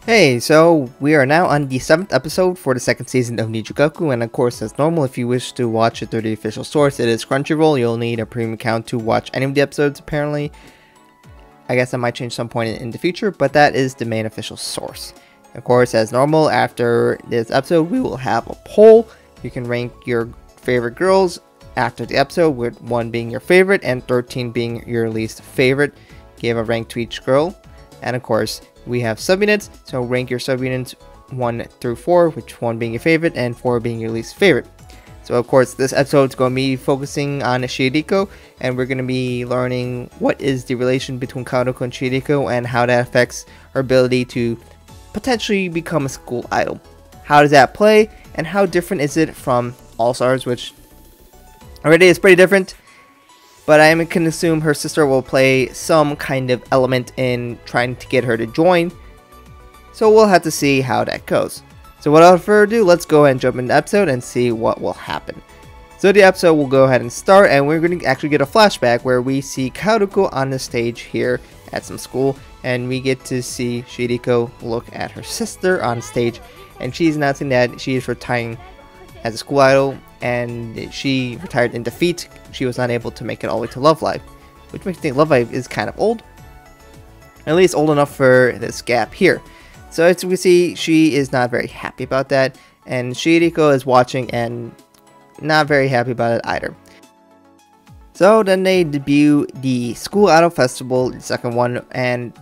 Hey, so we are now on the 7th episode for the second season of Nijigaku, and of course, as normal, if you wish to watch it through the official source, it is Crunchyroll. You'll need a premium account to watch any of the episodes, apparently. I guess that might change some point in the future, but that is the main official source. Of course, as normal, after this episode, we will have a poll. You can rank your favorite girls after the episode, with 1 being your favorite and 13 being your least favorite. Give a rank to each girl, and of course, we have subunits, so rank your subunits 1 through 4, which 1 being your favorite and 4 being your least favorite. So of course, this episode is going to be focusing on Shiriko, and we're going to be learning what is the relation between Kaoruko and Shiriko and how that affects her ability to potentially become a school idol. How does that play, and how different is it from All Stars, which already is pretty different. But I can assume her sister will play some kind of element in trying to get her to join. So we'll have to see how that goes. So without further ado, let's go ahead and jump into the episode and see what will happen. So the episode will go ahead and start, and we're going to actually get a flashback where we see Kaoruko on the stage here at some school. And we get to see Shiriko look at her sister on stage. And she's announcing that she is retiring as a school idol, and she retired in defeat. She was not able to make it all the way to Love Live, which makes me think Love Live is kind of old, at least old enough for this gap here. So as we see, she is not very happy about that, and Shiriko is watching and not very happy about it either. So then they debut the School Idol Festival, the second one, and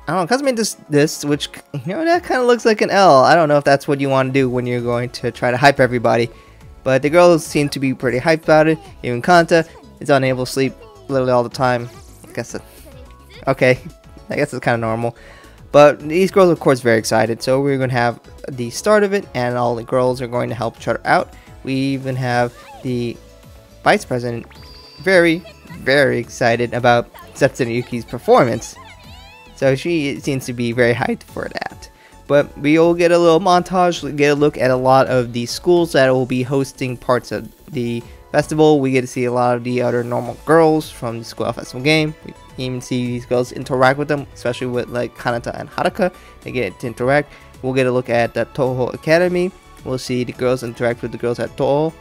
I don't know, Cause made this, which, you know, that kind of looks like an L. I don't know if that's what you want to do when you're going to try to hype everybody. But the girls seem to be pretty hyped about it. Even Kanta is unable to sleep literally all the time. I guess okay, I guess it's kind of normal. But these girls are of course very excited. So we're going to have the start of it, and all the girls are going to help each other out. We even have the vice president very excited about Setsuneyuki's performance. So she seems to be very hyped for that. But we'll get a little montage, get a look at a lot of the schools that will be hosting parts of the festival. We get to see a lot of the other normal girls from the School Festival game. We even see these girls interact with them, especially with like Kanata and Haruka. They get to interact. We'll get a look at the Toho Academy. We'll see the girls interact with the girls at Toho.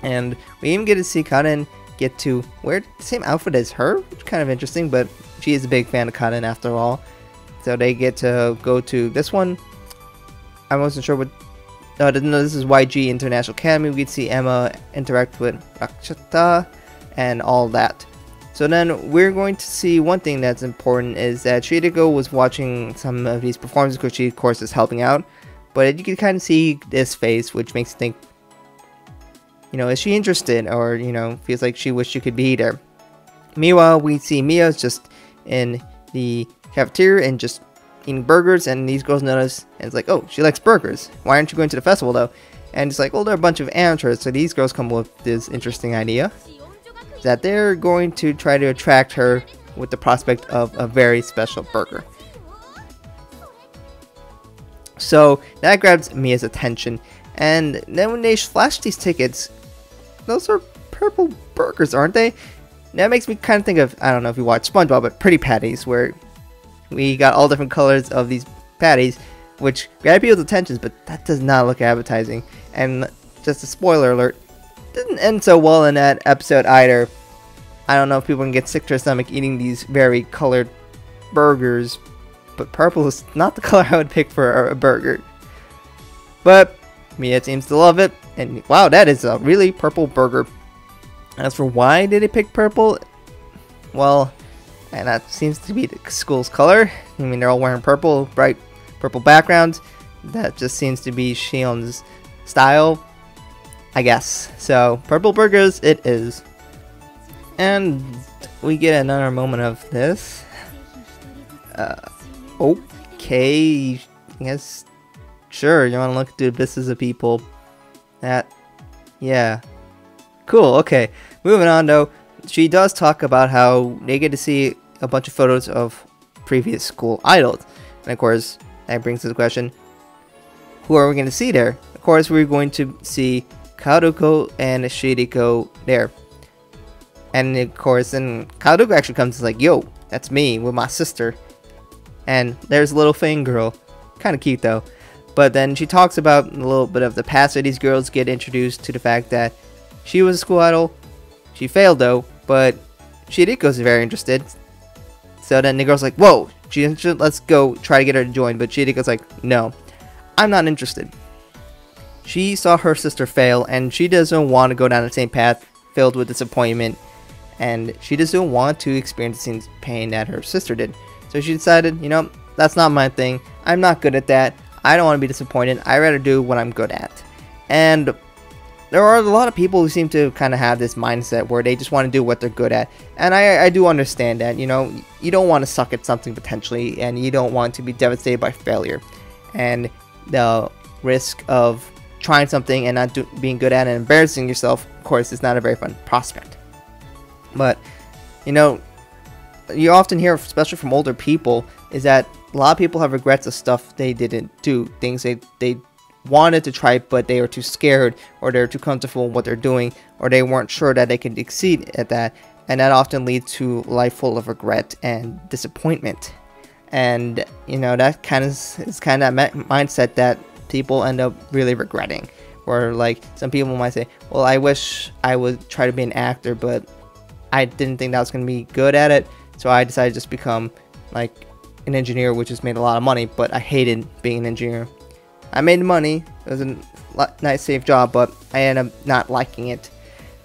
And we even get to see Karen get to wear the same outfit as her, which is kind of interesting, but she is a big fan of Karen after all. So they get to go to this one. I wasn't sure what... No, this is YG International Academy. We get to see Emma interact with Rakshata and all that. So then we're going to see one thing that's important is that Shiriko was watching some of these performances because she of course is helping out. But you can kind of see this face, which makes you think, you know, is she interested, or, you know, feels like she wished she could be there. Meanwhile, we see Mia's just in the cafeteria and just eating burgers, and these girls notice, and it's like, oh, she likes burgers. Why aren't you going to the festival though? And it's like, well, they're a bunch of amateurs. So these girls come up with this interesting idea that they're going to try to attract her with the prospect of a very special burger. So that grabs Mia's attention, and then when they flash these tickets, those are purple burgers, aren't they? That makes me kind of think of, I don't know if you watch SpongeBob, but Pretty Patties, where we got all different colors of these patties, which grab people's attentions, but that does not look appetizing. And just a spoiler alert, didn't end so well in that episode either. I don't know if people can get sick to their stomach eating these very colored burgers, but purple is not the color I would pick for a burger. But Mia seems to love it, and wow, that is a really purple burger. As for why did it pick purple, well, and that seems to be the school's color. I mean, they're all wearing purple, bright purple backgrounds. That just seems to be Shion's style, I guess. So, purple burgers it is. And we get another moment of this. Okay, I guess, sure, you want to look through the business of people. Yeah. Cool, okay. Moving on though, she does talk about how they get to see a bunch of photos of previous school idols. And of course, that brings to the question, who are we going to see there? Of course, we're going to see Kaoruko and Shiriko there. And of course, then Kaoruko actually comes and is like, yo, that's me with my sister. and there's a little fangirl. Kind of cute though. But then she talks about a little bit of the past, so these girls get introduced to the fact that she was a school idol. She failed though, but Shiriko's very interested. So then the girl's like, whoa, let's go try to get her to join. But Shiriko's like, no, I'm not interested. She saw her sister fail, and she doesn't want to go down the same path filled with disappointment. And she doesn't want to experience the same pain that her sister did. So she decided, you know, that's not my thing. I'm not good at that. I don't want to be disappointed. I'd rather do what I'm good at. And there are a lot of people who seem to kind of have this mindset where they just want to do what they're good at. And I do understand that, you know, you don't want to suck at something potentially, and you don't want to be devastated by failure. And the risk of trying something and not being good at it and embarrassing yourself, of course, is not a very fun prospect. But, you know, you often hear, especially from older people, is that a lot of people have regrets of stuff they didn't do, things they wanted to try but they were too scared, or they're too comfortable in what they're doing, or they weren't sure that they could exceed at that, and that often leads to a life full of regret and disappointment. And, you know, that is kind of that mindset that people end up really regretting, where like some people might say, well, I wish I would try to be an actor, but I didn't think that I was going to be good at it, so I decided to just become like an engineer, which has made a lot of money, but I hated being an engineer. I made money, it was a nice safe job, but I ended up not liking it.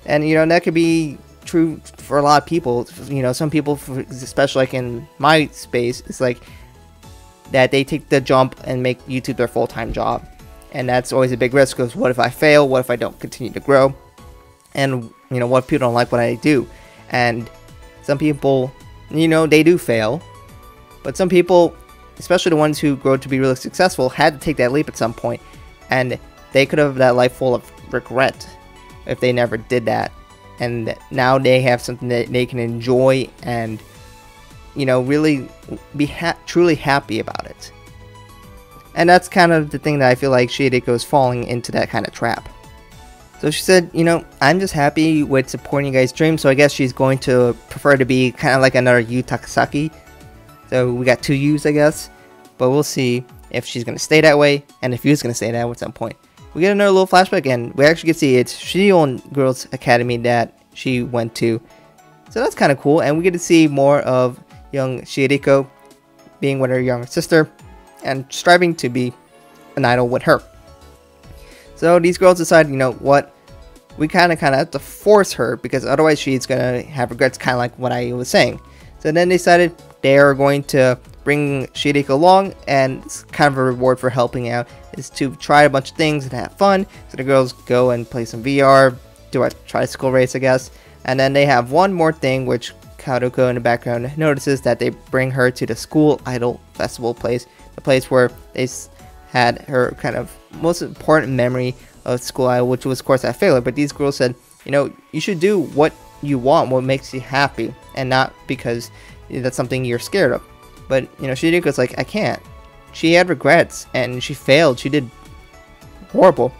And you know, that could be true for a lot of people. You know, some people, especially like in my space, it's like that they take the jump and make YouTube their full-time job, and that's always a big risk, because what if I fail? What if I don't continue to grow? And you know, what if people don't like what I do? And some people, you know, they do fail, but some people, especially the ones who grow to be really successful, had to take that leap at some point, and they could have that life full of regret if they never did that. And now they have something that they can enjoy and, you know, really be truly happy about it. And that's kind of the thing that I feel like Shiriko is falling into, that kind of trap. So she said, you know, I'm just happy with supporting you guys' dreams, so I guess she's going to prefer to be kind of like another Yu Takasaki. So we got two U's, I guess, but we'll see if she's going to stay that way, and if Yu's going to stay that way at some point. We get another little flashback, and we actually get to see it's Shion Girls Academy that she went to. So that's kind of cool, and we get to see more of young Shiriko being with her younger sister and striving to be an idol with her. So these girls decide, you know what, we kind of have to force her, because otherwise she's going to have regrets, kind of like what I was saying. So then they decided they are going to bring Shiriko along, and it's kind of a reward for helping out is to try a bunch of things and have fun. So the girls go and play some VR, do a tricycle race, I guess, and then they have one more thing, which Karuko in the background notices, that they bring her to the school idol festival place, the place where they had her kind of most important memory of school idol, which was of course that failure. But these girls said, you know, you should do what you want, what makes you happy, and not because that's something you're scared of. But you know, Shiriko's like, I can't. She had regrets and she failed. She did horrible.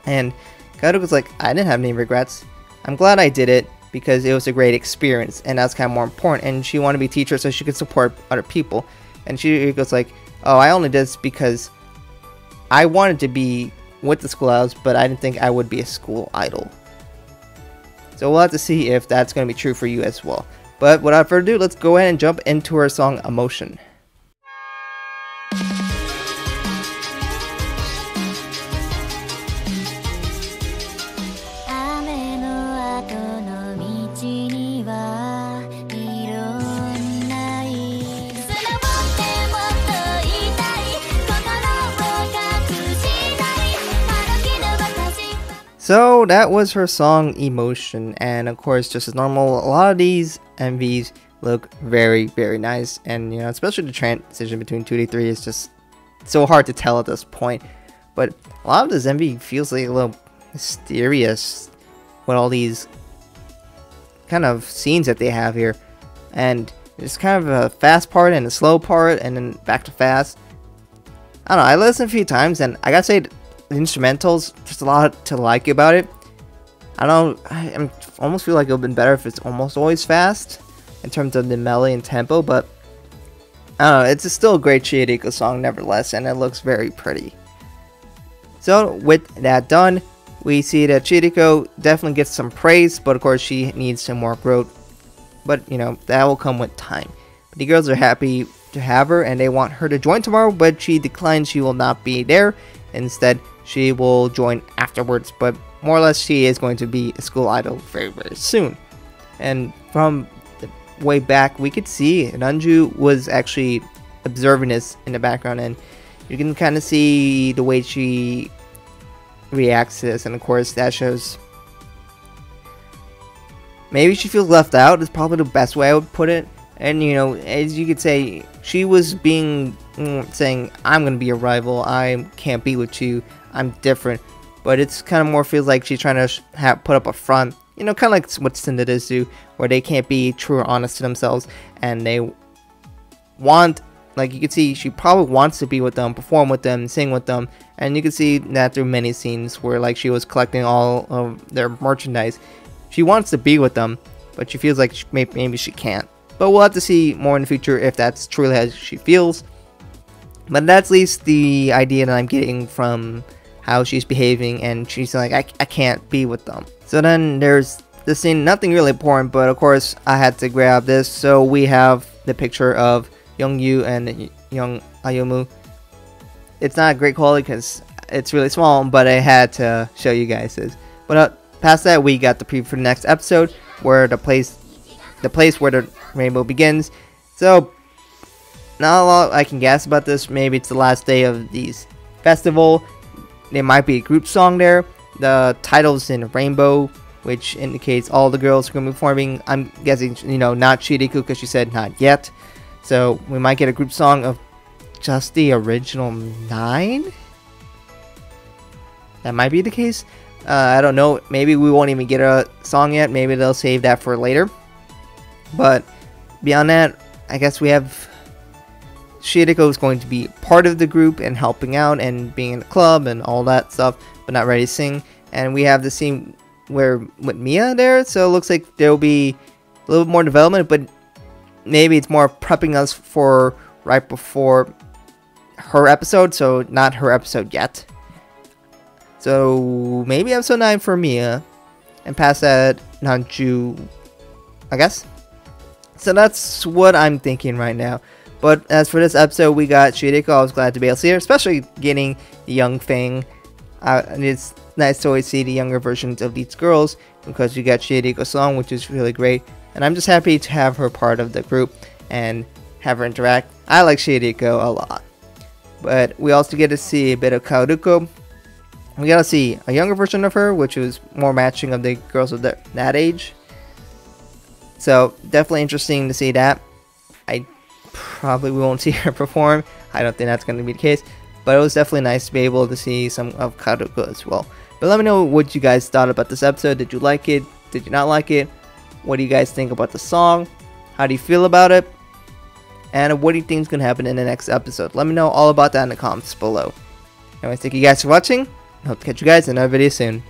And Karuko's like, I didn't have any regrets. I'm glad I did it because it was a great experience, and that's kind of more important. And she wanted to be a teacher so she could support other people. And Shiriko's like, oh, I only did this because I wanted to be with the school idols, but I didn't think I would be a school idol. So we'll have to see if that's going to be true for you as well. But without further ado, let's go ahead and jump into her song Emotion. So that was her song Emotion, and of course, just as normal, a lot of these MVs look very, very nice, and you know, especially the transition between 2D 3 is just so hard to tell at this point. But a lot of this MV feels like a little mysterious with all these kind of scenes that they have here, and it's kind of a fast part and a slow part, and then back to fast. I don't know, I listened a few times, and I gotta say, the instrumentals, just a lot to like about it. I almost feel like it would have been better if it's almost always fast in terms of the melody and tempo, but I don't know, it's still a great Chihiriko song nevertheless, and it looks very pretty. So with that done, we see that Chihiriko definitely gets some praise, but of course she needs some more growth. But you know, that will come with time. But the girls are happy to have her, and they want her to join tomorrow, but she declines. She will not be there. Instead, she will join afterwards, but more or less she is going to be a school idol very, very soon. And from the way back, we could see Nanju was actually observing this in the background, and you can kind of see the way she reacts to this, and of course that shows maybe she feels left out is probably the best way I would put it. And you know, as you could say, she was being saying, I'm gonna be a rival, I can't be with you, I'm different. But it's kind of more feels like she's trying to put up a front, you know, kind of like what syndics do, where they can't be true or honest to themselves, and they want, like you can see, she probably wants to be with them, perform with them, sing with them. And you can see that through many scenes where like she was collecting all of their merchandise. She wants to be with them, but she feels like maybe she can't. But we'll have to see more in the future if that's truly how she feels. But that's at least the idea that I'm getting from how she's behaving, and she's like, I can't be with them. So then there's this scene, nothing really important, but of course I had to grab this. So we have the picture of Young Yu and Young Ayumu. It's not great quality because it's really small, but I had to show you guys this. But past that, we got the preview for the next episode, where the place where the rainbow begins. So not a lot I can guess about this. Maybe it's the last day of these festival. There might be a group song there. The title's in rainbow, which indicates all the girls are going to be performing. I'm guessing, you know, not Chihiriko because she said not yet. So we might get a group song of just the original 9. That might be the case. I don't know. Maybe we won't even get a song yet. Maybe they'll save that for later. But beyond that, I guess we have Chihiriko is going to be part of the group and helping out and being in the club and all that stuff, but not ready to sing. And we have the scene where with Mia there, so it looks like there will be a little bit more development, but maybe it's more prepping us for right before her episode, so not her episode yet. So maybe episode 9 for Mia, and past that, Nanju, I guess. So that's what I'm thinking right now. But as for this episode, we got Chihiriko. I was glad to be able to see her, especially getting the young Fang. And it's nice to always see the younger versions of these girls, because you got Chihiriko's song, which is really great. And I'm just happy to have her part of the group and have her interact. I like Chihiriko a lot. But we also get to see a bit of Kaoruko. We got to see a younger version of her, which was more matching of the girls of that age. So definitely interesting to see that. I probably won't see her perform. I don't think that's going to be the case. But it was definitely nice to be able to see some of Kaoruko as well. But let me know what you guys thought about this episode. Did you like it? Did you not like it? What do you guys think about the song? How do you feel about it? And what do you think is going to happen in the next episode? Let me know all about that in the comments below. Anyways, thank you guys for watching. I hope to catch you guys in another video soon.